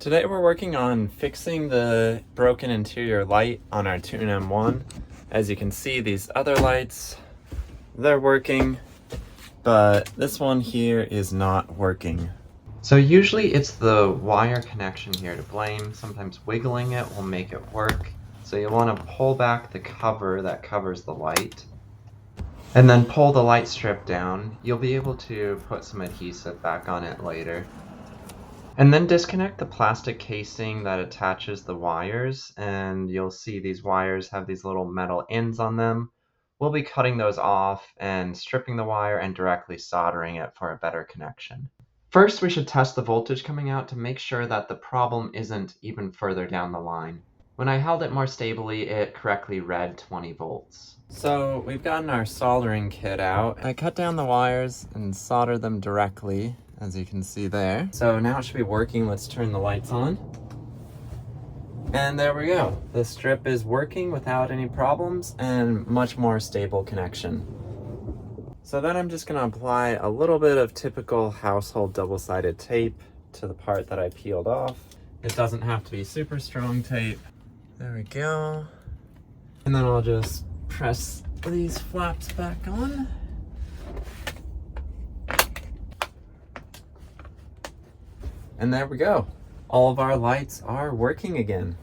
Today we're working on fixing the broken interior light on our Tune M1. As you can see, these other lights, they're working, but this one here is not working. So usually it's the wire connection here to blame. Sometimes wiggling it will make it work. So you want to pull back the cover that covers the light, and then pull the light strip down. You'll be able to put some adhesive back on it later. And then disconnect the plastic casing that attaches the wires, and you'll see these wires have these little metal ends on them. We'll be cutting those off and stripping the wire and directly soldering it for a better connection. First, we should test the voltage coming out to make sure that the problem isn't even further down the line. When I held it more stably, it correctly read 20 volts. So we've gotten our soldering kit out. I cut down the wires and soldered them directly, as you can see there. So now it should be working. Let's turn the lights on. And there we go. The strip is working without any problems and much more stable connection. So then I'm just gonna apply a little bit of typical household double-sided tape to the part that I peeled off. It doesn't have to be super strong tape. There we go. And then I'll just press these flaps back on. And there we go. All of our lights are working again.